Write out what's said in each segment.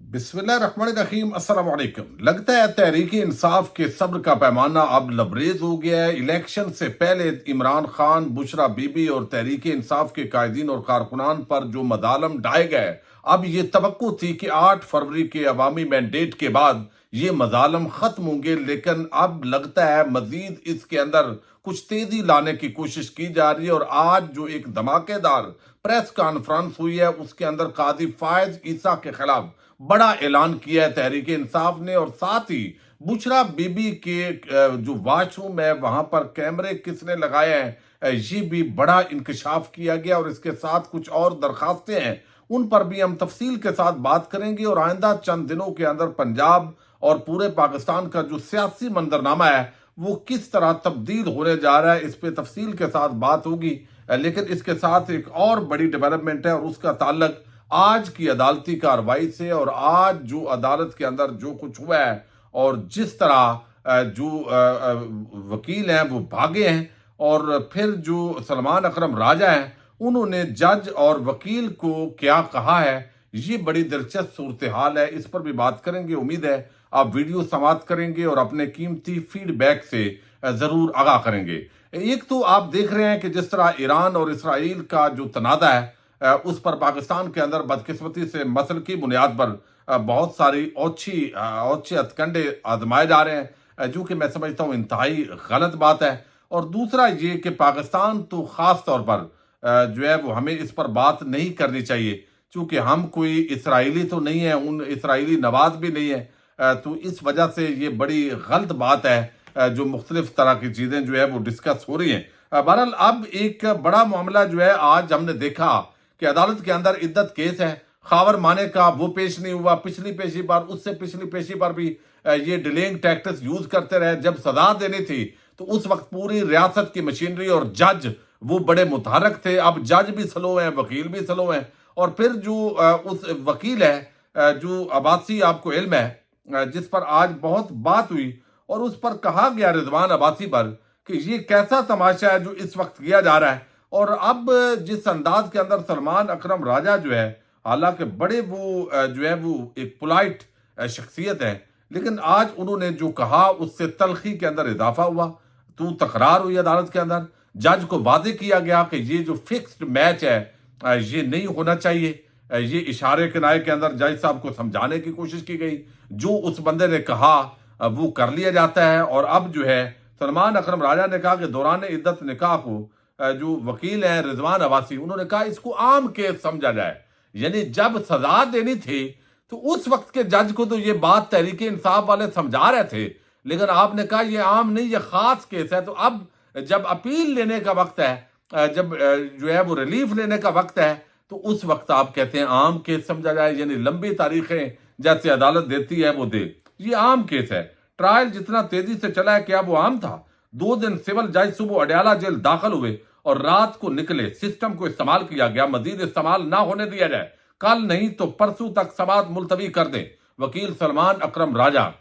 बिस्मिल्लाहिर्रहमानिर्रहीम अस्सलाम वालेकुम। लगता है तहरीक इंसाफ के सब्र का पैमाना अब लबरेज हो गया है। इलेक्शन से पहले इमरान खान, बुशरा बीबी और तहरीक इंसाफ के कायदीन और कारकुनान पर जो मदालम ढाए गए, अब ये तवक्को थी कि 8 फरवरी के अवामी मैंडेट के बाद ये मदालम खत्म होंगे, लेकिन अब लगता है मजीद इसके अंदर कुछ तेजी लाने की कोशिश की जा रही है। और आज जो एक धमाकेदार प्रेस कॉन्फ्रेंस हुई है, उसके अंदर काजी फायज ईसा के खिलाफ बड़ा ऐलान किया है तहरीक इंसाफ ने। और साथ ही बुशरा बीबी के जो वॉशरूम है वहां पर कैमरे किसने लगाए हैं, ये भी बड़ा इंकशाफ किया गया। और इसके साथ कुछ और दरखास्तें हैं, उन पर भी हम तफसील के साथ बात करेंगे। और आइंदा चंद दिनों के अंदर पंजाब और पूरे पाकिस्तान का जो सियासी मंजरनामा है वो किस तरह तब्दील होने जा रहा है, इस पे तफसील के साथ बात होगी। लेकिन इसके साथ एक और बड़ी डेवलपमेंट है और उसका ताल्लुक आज की अदालती कार्रवाई से। और आज जो अदालत के अंदर जो कुछ हुआ है और जिस तरह जो वकील हैं वो भागे हैं, और फिर जो सलमान अकरम राजा हैं उन्होंने जज और वकील को क्या कहा है, ये बड़ी दिलचस्प सूरत हाल है। इस पर भी बात करेंगे। उम्मीद है आप वीडियो समाप्त करेंगे और अपने कीमती फीडबैक से जरूर आगाह करेंगे। एक तो आप देख रहे हैं कि जिस तरह ईरान और इसराइल का जो तनाज़ा है उस पर पाकिस्तान के अंदर बदकिस्मती से मसल की बुनियाद पर बहुत सारी औच्छे हथकंडे आजमाए जा रहे हैं, जो कि मैं समझता हूँ इंतहाई गलत बात है। और दूसरा ये कि पाकिस्तान तो ख़ास तौर पर जो है वो हमें इस पर बात नहीं करनी चाहिए, चूँकि हम कोई इसराइली तो नहीं है, उन इसराइली नवाज भी नहीं है। तो इस वजह से ये बड़ी गलत बात है जो मुख्तलिफ तरह की चीज़ें जो है वो डिस्कस हो रही हैं। बहरहाल अब एक बड़ा मामला जो है आज हमने देखा कि अदालत के अंदर इद्दत केस है खावर माने का, वो पेश नहीं हुआ। पिछली पेशी पर, उससे पिछली पेशी पर भी ये डिलेइंग टैक्टिक्स यूज करते रहे। जब सजा देनी थी तो उस वक्त पूरी रियासत की मशीनरी और जज वो बड़े मुतहरक थे। अब जज भी स्लो हैं, वकील भी स्लो हैं। और फिर जो उस वकील है जो अब्बासी, आपको इल्म है, जिस पर आज बहुत बात हुई और उस पर कहा गया रिजवान अब्बासी पर कि ये कैसा तमाशा है जो इस वक्त किया जा रहा है। और अब जिस अंदाज के अंदर सलमान अकरम राजा जो है, हालांकि बड़े वो जो है वो एक पोलाइट शख्सियत है, लेकिन आज उन्होंने जो कहा उससे तलखी के अंदर इजाफा हुआ। तो तकरार हुई अदालत के अंदर, जज को वादे किया गया कि ये जो फिक्स्ड मैच है ये नहीं होना चाहिए। ये इशारे किनारे के अंदर जज साहब को समझाने की कोशिश की गई, जो उस बंदे ने कहा वो कर लिया जाता है। और अब जो है सलमान अकरम राजा ने कहा कि दौरान इद्दत निकाह को जो वकील हैं रिजवान अब्बासी, उन्होंने कहा इसको आम केस समझा जाए। यानी जब सजा देनी थी तो उस वक्त के जज को तो ये बात तहरीक इंसाफ वाले समझा रहे थे, लेकिन आपने कहा ये आम नहीं, ये खास केस है। तो अब जब अपील लेने का वक्त है, जब जो है वो रिलीफ लेने का वक्त है, तो उस वक्त आप कहते हैं आम केस समझा जाए। यानी लंबी तारीखें जैसे अदालत देती है वो दे, ये आम केस है। ट्रायल जितना तेजी से चला है क्या वो आम था? 2 दिन सिविल जज सुबह अडयाला जेल दाखिल हुए और रात को निकले। सिस्टम को इस्तेमाल किया गया, मजीद इस्तेमाल ना होने दिया जाए। कल नहीं तो परसों तक समाअत मुलतवी कर दें। वकील सलमान अकरम राजा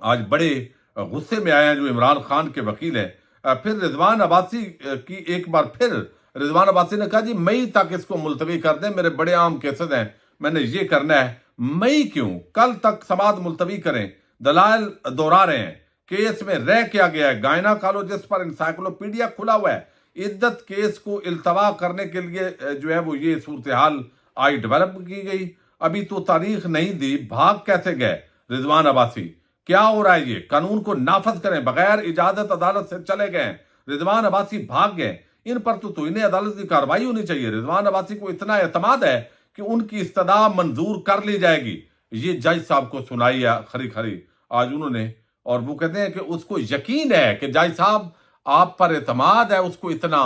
आज बड़े गुस्से में आए हैं, जो इमरान खान के वकील हैं। फिर रिजवान अब्बासी की एक बार फिर रिजवान अब्बासी ने कहा जी मई तक इसको मुलतवी कर दें, मेरे बड़े आम केसेस हैं, मैंने ये करना है। मई क्यों, कल तक समाअत मुलतवी करें। दलाल दोहरा रहे हैं, केस में रह क्या गया है। गायनाकोलॉजिस्ट पर इंसाइक्लोपीडिया खुला हुआ है। इद्दत केस को इल्तवा करने के लिए जो है वो ये सूरत हाल आज डेवलप की गई। अभी तो तारीख नहीं दी, भाग कैसे गए रिजवान अब्बासी? क्या हो रहा है? ये कानून को नाफज करें, बगैर इजाजत अदालत से चले गए। रिजवान अब्बासी भाग गए, इन पर तो इन्हें अदालत की कार्रवाई होनी चाहिए। रिजवान अब्बासी को इतना एतमाद है कि उनकी इस्तदा मंजूर कर ली जाएगी। ये जज साहब को सुनाई है खरी खरी आज उन्होंने, और वो कहते हैं कि उसको यकीन है कि जज साहब आप पर एतमाद है उसको इतना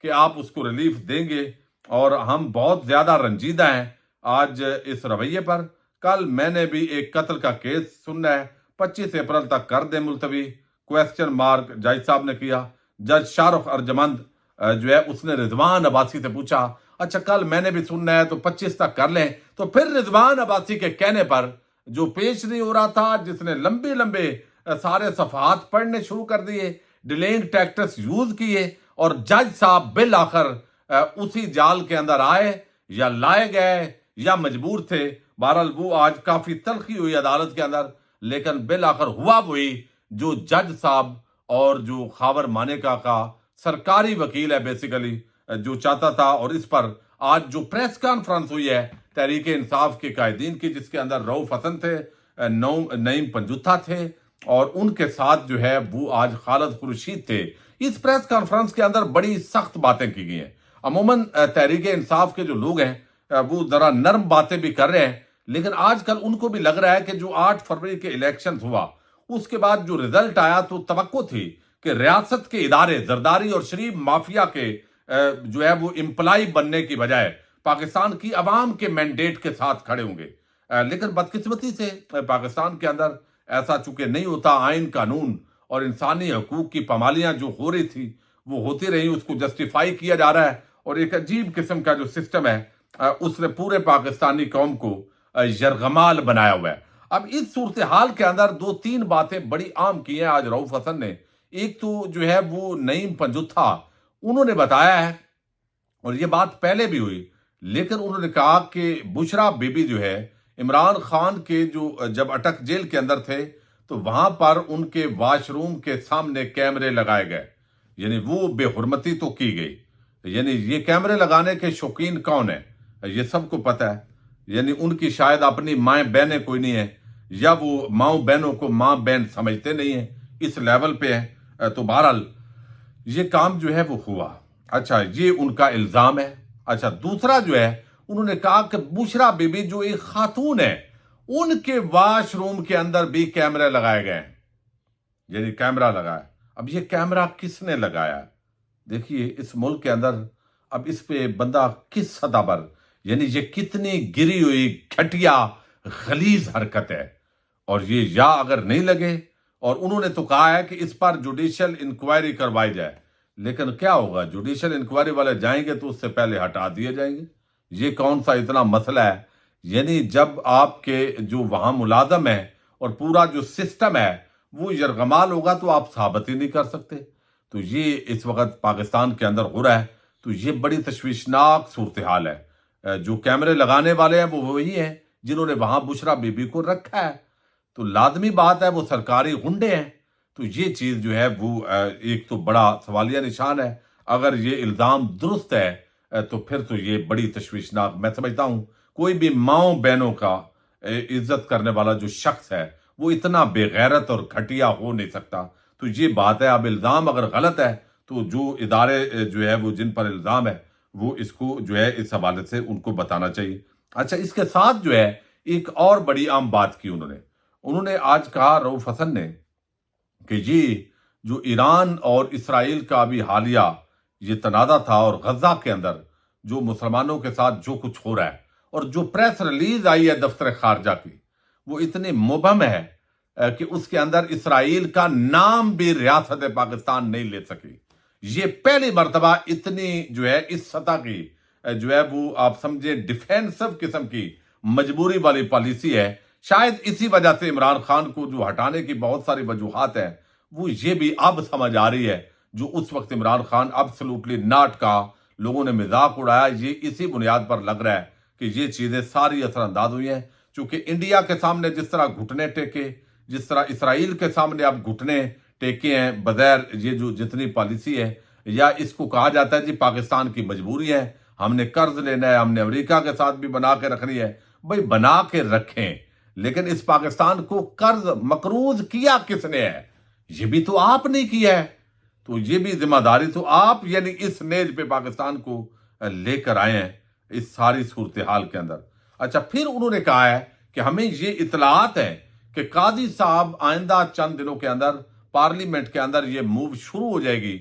कि आप उसको रिलीफ देंगे। और हम बहुत ज्यादा रंजीदा हैं आज इस रवैये पर। कल मैंने भी एक कत्ल का केस सुनना है, 25 अप्रैल तक कर दें मुलतवी, क्वेश्चन मार्क जज साहब ने किया। जज शाहरुख अर्जमंद जो है उसने रिजवान अब्बासी से पूछा अच्छा कल मैंने भी सुनना है तो 25 तक कर लें। तो फिर रिजवान अब्बासी के कहने पर जो पेश नहीं हो रहा था, जिसने लंबे लंबे सारे सफात पढ़ने शुरू कर दिए, डिलेइंग टैक्टिक्स यूज किए, और जज साहब बिल आखिर उसी जाल के अंदर आए या लाए गए या मजबूर थे। बहरहाल वो आज काफी तलखी हुई अदालत के अंदर, लेकिन बिलाखिर हुआ वही जो जज साहब और जो खावर मानेका का सरकारी वकील है बेसिकली जो चाहता था। और इस पर आज जो प्रेस कॉन्फ्रेंस हुई है तहरीक इंसाफ के कायदीन की, जिसके अंदर रऊफ हसन थे, नईम पंजुथा थे और उनके साथ जो है वो आज खालिद खुर्शीद थे। इस प्रेस कॉन्फ्रेंस के अंदर बड़ी सख्त बातें की गई हैं। अमूमन तहरीक इंसाफ के जो लोग हैं वो जरा नरम बातें भी कर रहे हैं, लेकिन आजकल उनको भी लग रहा है कि जो 8 फरवरी के इलेक्शन हुआ उसके बाद जो रिजल्ट आया तो तवक्को थी कि रियासत के इदारे जरदारी और शरीफ माफिया के जो है वो इम्प्लाई बनने की बजाय पाकिस्तान की अवाम के मैंडेट के साथ खड़े होंगे। लेकिन बदकिस्मती से पाकिस्तान के अंदर ऐसा चूंकि नहीं होता। आइन कानून और इंसानी हकूक की पामालियां जो हो रही थी वो होती रही, उसको जस्टिफाई किया जा रहा है और एक अजीब किस्म का जो सिस्टम है उसने पूरे पाकिस्तानी कौम को यरगमाल बनाया हुआ है। अब इस सूरत हाल के अंदर 2-3 बातें बड़ी आम की हैं आज रऊफ हसन ने। एक तो जो है वो नईम पंजुथा, उन्होंने बताया है और ये बात पहले भी हुई, लेकिन उन्होंने कहा कि बुशरा बीबी जो है इमरान खान के जो जब अटक जेल के अंदर थे तो वहां पर उनके वॉशरूम के सामने कैमरे लगाए गए, यानी वो बेहुरमती तो की गई। यानी ये कैमरे लगाने के शौकीन कौन है ये सबको पता है। यानी उनकी शायद अपनी माए बहनें कोई नहीं है, या वो माओ बहनों को माँ बहन समझते नहीं है, इस लेवल पे है। तो बहरहाल ये काम जो है वो हुआ। अच्छा, ये उनका इल्जाम है। अच्छा, दूसरा जो है उन्होंने कहा कि बुशरा बीबी जो एक खातून है उनके वॉशरूम के अंदर भी कैमरे लगाए गए हैं, यानी कैमरा लगाया। अब ये कैमरा किसने लगाया? देखिए इस मुल्क के अंदर अब इस पे बंदा किस सतह पर, यानी ये कितनी गिरी हुई घटिया गलीज हरकत है। और ये या अगर नहीं लगे, और उन्होंने तो कहा है कि इस पर जुडिशियल इंक्वायरी करवाई जाए, लेकिन क्या होगा जुडिशियल इंक्वायरी वाले जाएंगे तो उससे पहले हटा दिए जाएंगे। ये कौन सा इतना मसला है? यानी जब आपके जो वहां मुलाजम है और पूरा जो सिस्टम है वो यरगमाल होगा तो आप साबित ही नहीं कर सकते। तो ये इस वक्त पाकिस्तान के अंदर हो रहा है। तो ये बड़ी तशवीशनाक सूरत हाल है। जो कैमरे लगाने वाले हैं वो वही हैं जिन्होंने वहां बुशरा बीबी को रखा है। तो लाजमी बात है वो सरकारी गुंडे हैं। तो ये चीज जो है वो एक तो बड़ा सवालिया निशान है। अगर ये इल्जाम दुरुस्त है तो फिर तो ये बड़ी तशवीशनाक, मैं समझता हूं कोई भी माओ बहनों का इज्जत करने वाला जो शख्स है वो इतना बेगैरत और घटिया हो नहीं सकता। तो ये बात है। अब इल्जाम अगर गलत है तो जो इदारे जो है वो जिन पर इल्जाम है वो इसको जो है इस हवाले से उनको बताना चाहिए। अच्छा, इसके साथ जो है एक और बड़ी अहम बात की उन्होंने उन्होंने आज कहा रऊफ हसन ने कि ये जो ईरान और इसराइल का अभी हालिया ये तनाज़ा था और गजा के अंदर जो मुसलमानों के साथ जो कुछ हो रहा है और जो प्रेस रिलीज आई है दफ्तर खारजा की वो इतनी मुबहम है कि उसके अंदर इसराइल का नाम भी रियासत पाकिस्तान नहीं ले सकी। ये पहली मर्तबा इतनी जो है इस सतह की जो है वो आप समझे डिफेंसिव किस्म की मजबूरी वाली पॉलिसी है। शायद इसी वजह से इमरान खान को जो हटाने की बहुत सारी वजूहात है वो ये भी अब समझ आ रही है। जो उस वक्त इमरान खान एब्सोल्युटली नॉट का लोगों ने मजाक उड़ाया, ये इसी बुनियाद पर लग रहा है कि ये चीजें सारी असरअंदाज हुई हैं। चूंकि इंडिया के सामने जिस तरह घुटने टेके, जिस तरह इसराइल के सामने अब घुटने टेके हैं बगैर ये जो जितनी पॉलिसी है, या इसको कहा जाता है जी पाकिस्तान की मजबूरी है, हमने कर्ज लेना है, हमने अमेरिका के साथ भी बना के रखनी है। भाई बना के रखें, लेकिन इस पाकिस्तान को कर्ज मकरूज किया किसने है? ये भी तो आपने किया है। तो ये भी जिम्मेदारी तो आप यानी इस नेज पे पाकिस्तान को लेकर आए हैं इस सारी सूरत हाल के अंदर। अच्छा, फिर उन्होंने कहा है कि हमें ये इतलात है कि कादी साहब आइंदा चंद दिनों के अंदर पार्लियामेंट के अंदर ये मूव शुरू हो जाएगी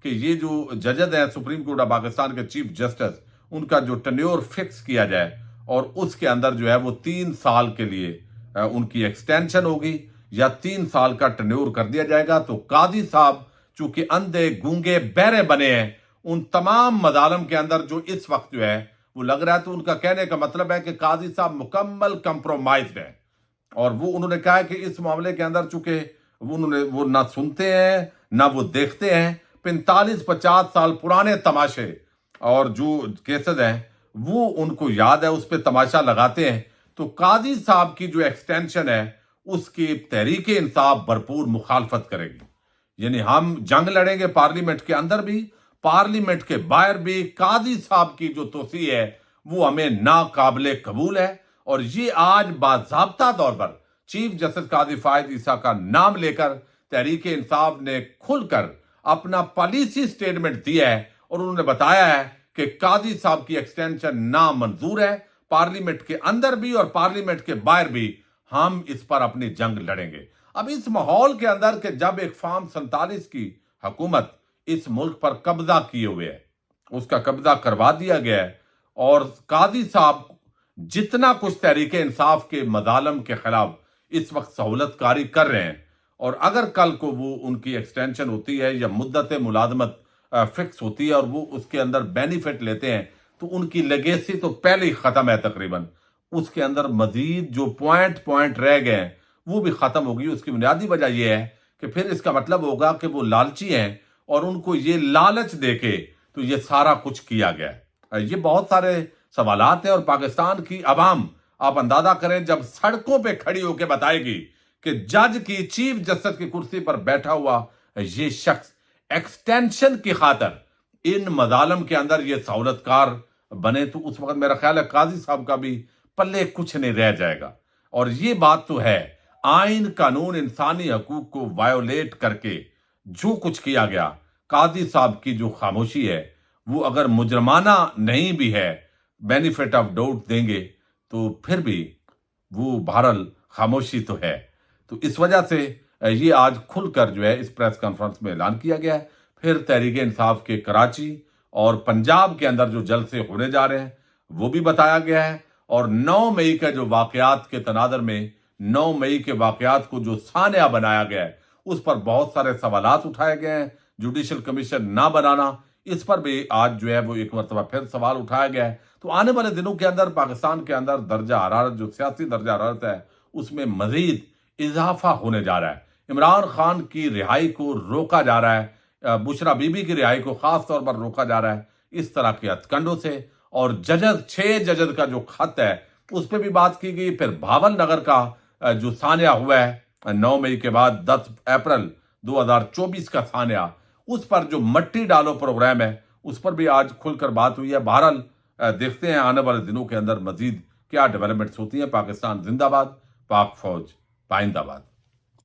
कि ये जो जजेस हैं सुप्रीम कोर्ट ऑफ पाकिस्तान के चीफ जस्टिस, उनका जो टेन्योर फिक्स किया जाए और उसके अंदर जो है वो 3 साल के लिए उनकी एक्सटेंशन होगी या 3 साल का टेन्योर कर दिया जाएगा। तो कादी साहब चूंकि अंधे गूंगे बहरे बने हैं, उन तमाम मजालम के अंदर जो इस वक्त जो है वो लग रहा है, तो उनका कहने का मतलब है कि कादी साहब मुकम्मल कंप्रोमाइज्ड है। और वो उन्होंने कहा है कि इस मामले के अंदर चूंकि वो ना सुनते हैं ना वो देखते हैं, 45-50 साल पुराने तमाशे और जो केसेस हैं वो उनको याद है, उस पर तमाशा लगाते हैं। تو قاضی صاحب کی جو ایکسٹینشن ہے اس کی تحریک انصاف بھرپور مخالفت کرے گی. یعنی ہم جنگ لڑیں گے پارلیمنٹ کے اندر بھی، پارلیمنٹ کے باہر بھی. قاضی صاحب کی جو توسیع ہے وہ ہمیں ناقابل قبول ہے، اور یہ آج باضابطہ طور پر چیف جسٹس قاضی فائد عیسیٰ کا نام لے کر تحریک انصاف نے کھل کر اپنا پالیسی سٹیٹمنٹ دیا ہے، اور انہوں نے بتایا ہے کہ قاضی صاحب کی ایکسٹینشن نامنظور ہے. پارلیمنٹ کے اندر بھی اور پارلیمنٹ کے باہر بھی ہم اس پر اپنی جنگ لڑیں گے. اب اس ماحول کے اندر کہ جب ایک فارم 47 کی حکومت اس ملک پر قبضہ کیے ہوئے ہے، اس کا قبضہ کروا دیا گیا ہے، اور قاضی صاحب جتنا کچھ تحریک انصاف کے مظالم کے خلاف اس وقت سہولت کاری کر رہے ہیں، اور اگر کل کو وہ ان کی ایکسٹینشن ہوتی ہے یا مدت ملازمت فکس ہوتی ہے اور وہ اس کے اندر بینیفٹ لیتے ہیں، تو ان کی لیگیسی تو پہلے ہی ختم ہے تقریباً. اس کے اندر مزید جو پوائنٹ رہ گئے ہیں وہ بھی ختم ہوگی. اس کی بنیادی وجہ یہ ہے کہ پھر اس کا مطلب ہوگا کہ وہ لالچی ہیں، اور ان کو یہ لالچ دے کے تو یہ سارا کچھ کیا گیا ہے. یہ بہت سارے سوالات ہیں، اور پاکستان کی عوام آپ اندازہ کریں جب سڑکوں پہ کھڑی ہو کے بتائے گی کہ جج کی چیف جسٹس کی کرسی پر بیٹھا ہوا یہ شخص ایکسٹینشن کی خاطر ان مظالم کے اندر یہ سہولت کار بنے، تو اس وقت میرا خیال ہے قاضی صاحب کا بھی پلے کچھ نہیں رہ جائے گا. اور یہ بات تو ہے، آئین قانون انسانی حقوق کو وائیولیٹ کر کے جو کچھ کیا گیا، قاضی صاحب کی جو خاموشی ہے وہ اگر مجرمانہ نہیں بھی ہے، بینیفٹ آف ڈاؤٹ دیں گے تو پھر بھی وہ بہرحال خاموشی تو ہے. تو اس وجہ سے یہ آج کھل کر جو ہے اس پریس کانفرنس میں اعلان کیا گیا ہے. پھر تحریک انصاف کے کراچی اور پنجاب کے اندر جو جلسے ہونے جا رہے ہیں وہ بھی بتایا گیا ہے، اور 9 مئی کا جو واقعات کے تناظر میں 9 مئی کے واقعات کو جو سانحہ بنایا گیا ہے اس پر بہت سارے سوالات اٹھائے گئے ہیں. جوڈیشل کمیشن نہ بنانا، اس پر بھی آج جو ہے وہ ایک مرتبہ پھر سوال اٹھایا گیا ہے. تو آنے والے دنوں کے اندر پاکستان کے اندر درجہ حرارت، جو سیاسی درجہ حرارت ہے، اس میں مزید اضافہ ہونے جا رہا ہے. عمران خان کی رہائی کو روکا جا رہا ہے، بشرا بی بی کی رہائی کو خاص طور پر روکا جا رہا ہے اس طرح کے ہتھ کنڈوں سے. اور 6 ججز کا جو خط ہے اس پہ بھی بات کی گئی. پھر بھاول نگر کا جو سانحہ ہوا ہے 9 مئی کے بعد 10 اپریل 2024 کا سانحہ، اس پر جو مٹی ڈالو پروگرام ہے اس پر بھی آج کھل کر بات ہوئی ہے. بہرحال دیکھتے ہیں آنے والے دنوں کے اندر مزید کیا ڈیولپمنٹس ہوتی ہیں. پاکستان زندہ باد، پاک فوج پائندہ باد.